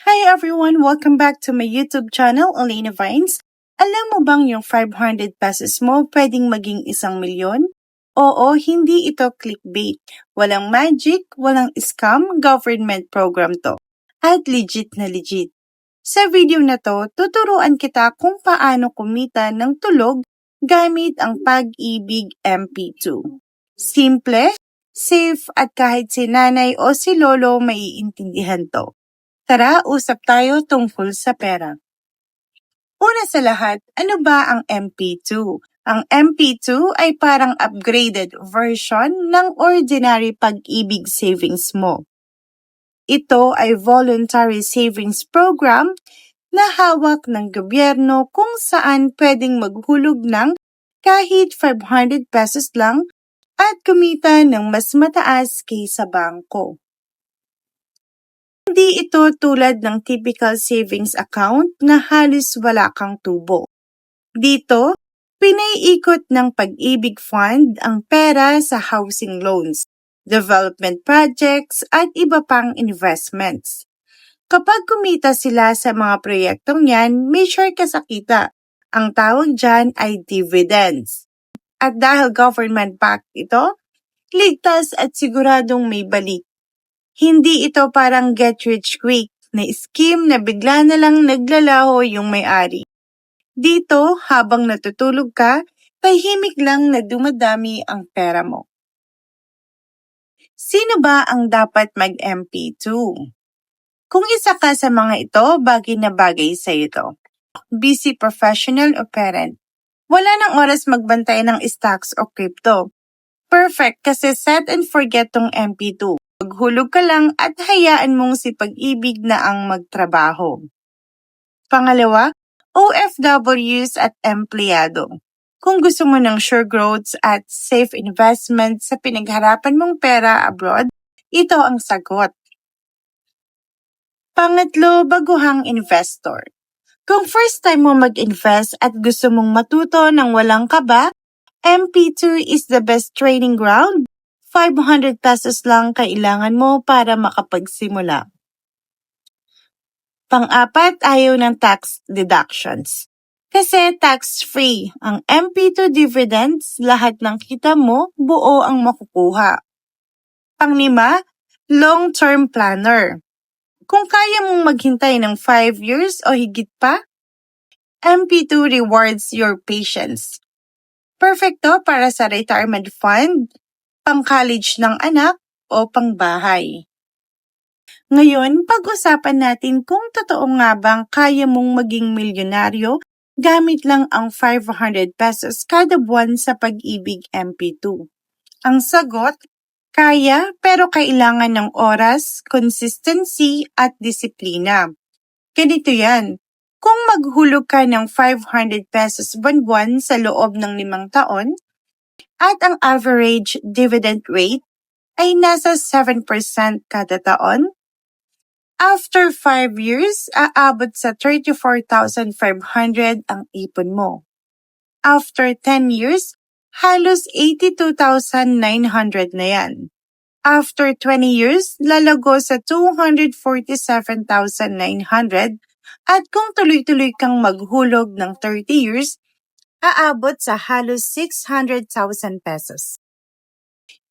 Hi everyone! Welcome back to my YouTube channel, Elena Vines. Alam mo bang yung 500 pesos mo pwedeng maging 1,000,000? Oo, hindi ito clickbait. Walang magic, walang scam, government program to. At legit na legit. Sa video na to, tuturuan kita kung paano kumita ng tulog gamit ang Pag-ibig MP2. Simple, safe at kahit si nanay o si lolo maiintindihan to. Tara, usap tayo tungkol sa pera. Una sa lahat, ano ba ang MP2? Ang MP2 ay parang upgraded version ng ordinary Pag-ibig savings mo. Ito ay voluntary savings program na hawak ng gobyerno kung saan pwedeng maghulog ng kahit 500 pesos lang at kumita ng mas mataas kaysa bangko. Hindi ito tulad ng typical savings account na halos wala kang tubo. Dito, pinaiikot ng Pag-ibig Fund ang pera sa housing loans, development projects at iba pang investments. Kapag kumita sila sa mga proyektong yan, may share ka sa kita. Ang tawag dyan ay dividends. At dahil government-backed ito, ligtas at siguradong may balik. Hindi ito parang get rich quick na scheme na bigla na lang naglalaho yung may-ari. Dito, habang natutulog ka, tahimik lang na dumadami ang pera mo. Sino ba ang dapat mag-MP2? Kung isa ka sa mga ito, bagay na bagay sa ito. Busy professional o parent. Wala nang oras magbantay ng stocks o crypto. Perfect kasi set and forget tong MP2. Maghulog ka lang at hayaan mong si Pag-ibig na ang magtrabaho. Pangalawa, OFWs at empleyado. Kung gusto mo ng sure growth at safe investment sa pinagharapan mong pera abroad, ito ang sagot. Pangatlo, baguhang investor. Kung first time mo mag-invest at gusto mong matuto ng walang kaba, MP2 is the best training ground. 500 pesos lang kailangan mo para makapagsimula. Pang-apat, ayaw ng tax deductions. Kasi tax-free ang MP2 dividends, lahat ng kita mo, buo ang makukuha. Pang-lima, long-term planner. Kung kaya mong maghintay ng 5 years o higit pa, MP2 rewards your patience. Perfecto para sa retirement fund, pang-college ng anak o pang-bahay. Ngayon, pag-usapan natin kung totoo nga bang kaya mong maging milyonaryo gamit lang ang 500 pesos kada buwan sa Pag-ibig MP2. Ang sagot, kaya pero kailangan ng oras, consistency at disiplina. Ganito yan. Kung maghulog ka ng 500 pesos buwan-buwan sa loob ng 5 taon, at ang average dividend rate ay nasa 7% kada taon, after 5 years, aabot sa 34,500 ang ipon mo. After 10 years, halos 82,900 na yan. After 20 years, lalago sa 247,900 at kung tuloy-tuloy kang maghulog ng 30 years, aabot sa halos 600,000 pesos.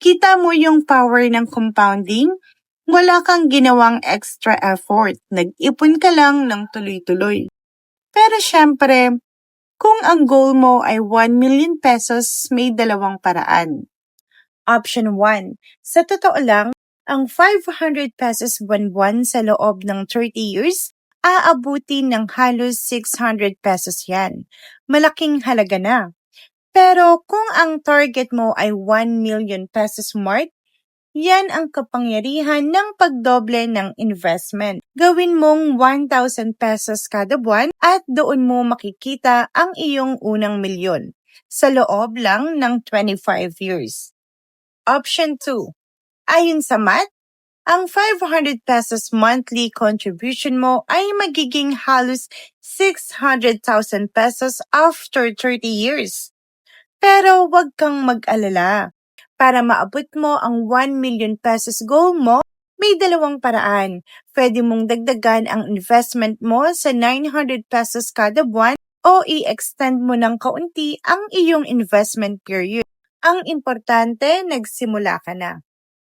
Kita mo yung power ng compounding? Wala kang ginawang extra effort. Nag-ipon ka lang ng tuloy-tuloy. Pero syempre, kung ang goal mo ay 1 million pesos, may dalawang paraan. Option 1. Sa totoo lang, ang 500 pesos buwan-buwan sa loob ng 30 years, aabutin ng halos 600 pesos yan. Malaking halaga na. Pero kung ang target mo ay 1 million pesos mark, yan ang kapangyarihan ng pagdoble ng investment. Gawin mong 1,000 pesos kada buwan at doon mo makikita ang iyong unang milyon sa loob lang ng 25 years. Option 2. Ayon sa math, ang 500 pesos monthly contribution mo ay magiging halos 600,000 pesos after 30 years. Pero huwag kang mag-alala. Para maabot mo ang 1 million pesos goal mo, May dalawang paraan. Pwede mong dagdagan ang investment mo sa 900 pesos kada buwan o i-extend mo ng kaunti ang iyong investment period. Ang importante, nagsimula ka na.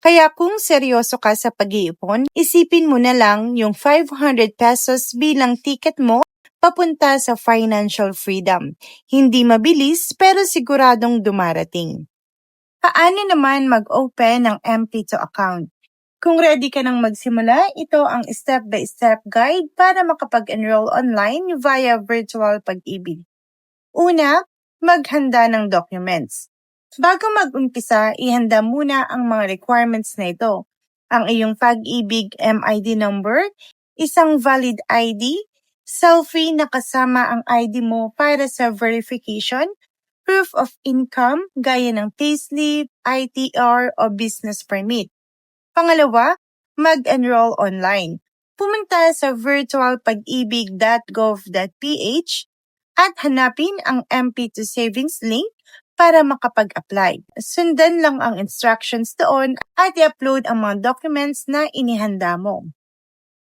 Kaya kung seryoso ka sa pag-iipon, isipin mo na lang yung 500 pesos bilang ticket mo papunta sa financial freedom. Hindi mabilis pero siguradong dumarating. Paano naman mag-open ng MP2 account? Kung ready ka nang magsimula, ito ang step-by-step guide para makapag-enroll online via virtual pag-ibig. Una, maghanda ng documents. Bago mag-umpisa, ihanda muna ang mga requirements na ito. Ang iyong pag-ibig MID number, isang valid ID, selfie na kasama ang ID mo para sa verification, proof of income gaya ng payslip, ITR o business permit. Pangalawa, mag-enroll online. Pumunta sa virtualpag-ibig.gov.ph at hanapin ang MP2 Savings link para makapag-apply. Sundan lang ang instructions doon at i-upload ang mga documents na inihanda mo.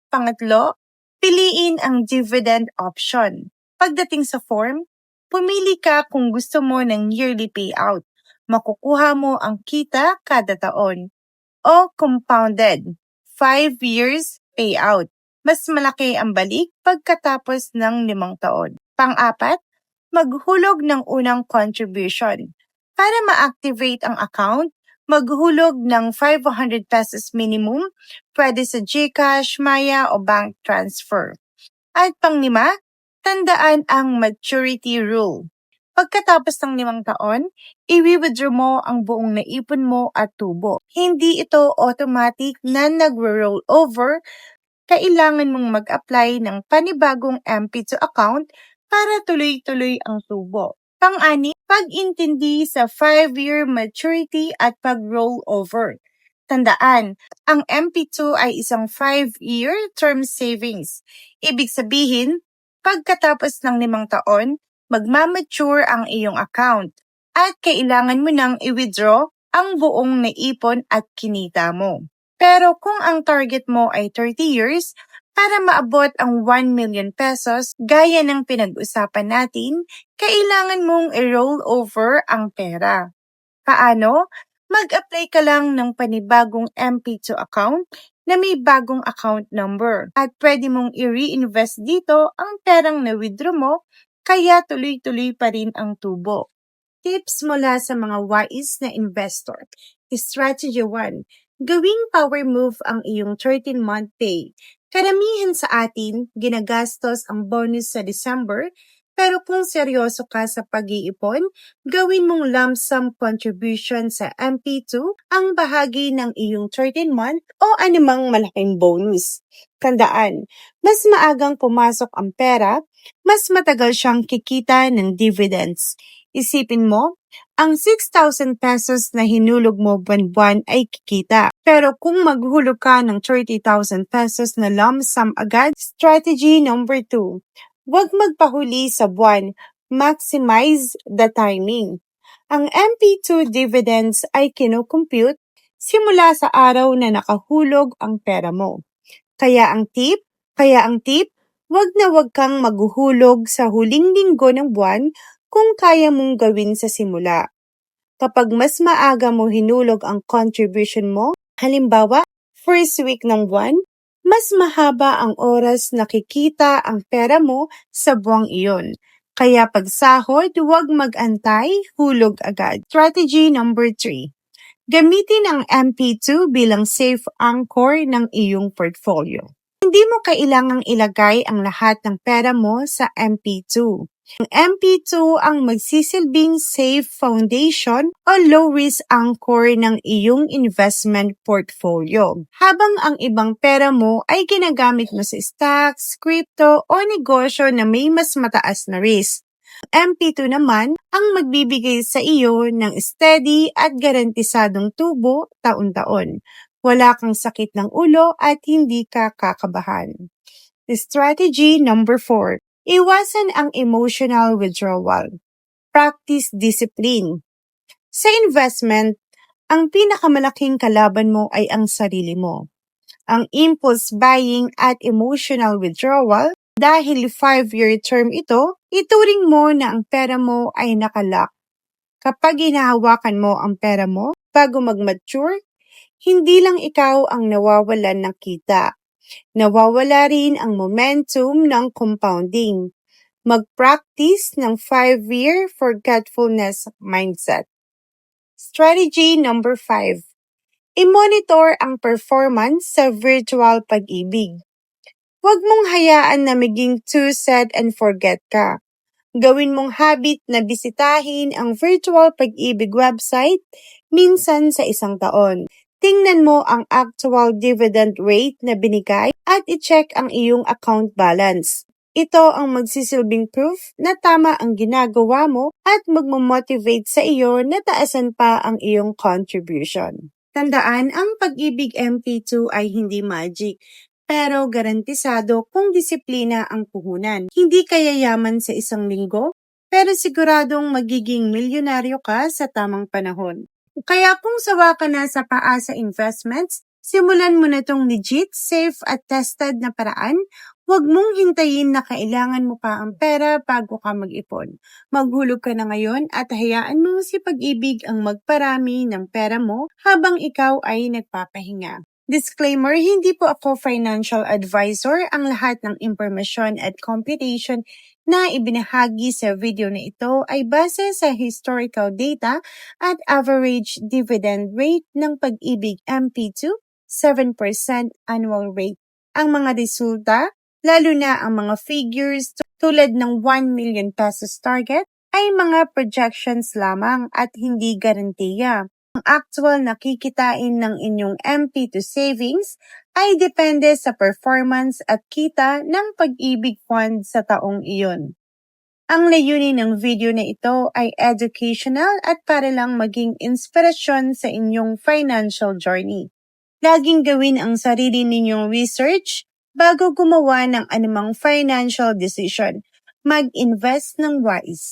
Pangatlo, piliin ang dividend option. Pagdating sa form, pumili ka kung gusto mo ng yearly payout. Makukuha mo ang kita kada taon. O compounded, 5 years payout. Mas malaki ang balik pagkatapos ng 5 taon. Pang-apat, maghulog ng unang contribution. Para ma-activate ang account, maghulog ng 500 pesos minimum, pwede sa GCash, Maya o bank transfer. At pang-lima, tandaan ang maturity rule. Pagkatapos ng 5 taon, i-withdraw mo ang buong naipon mo at tubo. Hindi ito automatic na nag-roll over. Kailangan mong mag-apply ng panibagong MP2 account para tuloy-tuloy ang tubo. Pang-anim, pag-intindi sa 5-year maturity at pag-roll over. Tandaan, ang MP2 ay isang 5-year term savings. Ibig sabihin, pagkatapos ng 5 taon, magmamature ang iyong account at kailangan mo nang i-withdraw ang buong naipon at kinita mo. Pero kung ang target mo ay 30 years, para maabot ang 1 million pesos, gaya ng pinag-usapan natin, kailangan mong i-roll over ang pera. Paano? Mag-apply ka lang ng panibagong MP2 account na may bagong account number at pwede mong i-reinvest dito ang perang na-withdraw mo kaya tuloy-tuloy pa rin ang tubo. Tips mula sa mga wais na investor. Strategy 1. Gawing power move ang iyong 13-month pay. Karamihan sa atin, ginagastos ang bonus sa December, pero kung seryoso ka sa pag-iipon, gawin mong lump sum contribution sa MP2 ang bahagi ng iyong 13-month o anumang malaking bonus. Tandaan, mas maagang pumasok ang pera, mas matagal siyang kikita ng dividends. Isipin mo, ang 6,000 pesos na hinulog mo buwan-buwan ay kikita. Pero kung maghulog ka ng 30,000 pesos na lump sum agad, strategy number 2. Huwag magpahuli sa buwan, maximize the timing. Ang MP2 dividends ay kinukompute simula sa araw na nakahulog ang pera mo. Kaya ang tip, wag na wag kang maghuhulog sa huling linggo ng buwan kung kaya mong gawin sa simula. Kapag mas maaga mo hinulog ang contribution mo, halimbawa, first week ng buwan, mas mahaba ang oras na kikita ang pera mo sa buwang iyon. Kaya pag sahod, huwag mag-antay, hulog agad. Strategy number 3. Gamitin ang MP2 bilang safe anchor ng iyong portfolio. Hindi mo kailangang ilagay ang lahat ng pera mo sa MP2. Ang MP2 ang magsisilbing safe foundation o low-risk anchor ng iyong investment portfolio. Habang ang ibang pera mo ay ginagamit mo sa stocks, crypto o negosyo na may mas mataas na risk. Ang MP2 naman ang magbibigay sa iyo ng steady at garantisadong tubo taon-taon. Wala kang sakit ng ulo at hindi ka kakabahan. Strategy number 4. Iwasan ang emotional withdrawal. Practice discipline. Sa investment, ang pinakamalaking kalaban mo ay ang sarili mo. ang impulse buying at emotional withdrawal. Dahil 5-year term ito, ituring mo na ang pera mo ay nakalock. Kapag hinahawakan mo ang pera mo bago mag-mature, hindi lang ikaw ang nawawalan ng kita. Nawawala rin ang momentum ng compounding. Mag-practice ng 5-year forgetfulness mindset. Strategy number 5. I-monitor ang performance sa virtual pag-ibig. Huwag mong hayaan na maging too set and forget ka. Gawin mong habit na bisitahin ang virtual pag-ibig website minsan sa isang taon. Tingnan mo ang actual dividend rate na binigay at i-check ang iyong account balance. Ito ang magsisilbing proof na tama ang ginagawa mo at magmamotivate sa iyo na taasan pa ang iyong contribution. Tandaan, ang Pag-ibig MP2 ay hindi magic, pero garantisado kung disiplina ang puhunan. Hindi ka yayaman sa isang linggo, pero siguradong magiging milyonaryo ka sa tamang panahon. Kaya kung sawa ka na sa Paasa Investments, simulan mo na itong legit, safe at tested na paraan. Huwag mong hintayin na kailangan mo pa ang pera bago ka mag-ipon. Maghulog ka na ngayon at hayaan mo si Pag-ibig ang magparami ng pera mo habang ikaw ay nagpapahinga. Disclaimer, hindi po ako financial advisor. Ang lahat ng impormasyon at computation na ibinahagi sa video na ito ay base sa historical data at average dividend rate ng Pag-ibig MP2, 7% annual rate. Ang mga resulta, lalo na ang mga figures tulad ng 1 million pesos target, ay mga projections lamang at hindi garantiya. Ang actual na kikitain ng inyong MP2 savings ay depende sa performance at kita ng Pag-ibig Fund sa taong iyon. Ang layunin ng video na ito ay educational at para lang maging inspirasyon sa inyong financial journey. Laging gawin ang sarili ninyong research bago gumawa ng anumang financial decision. Mag-invest ng wise.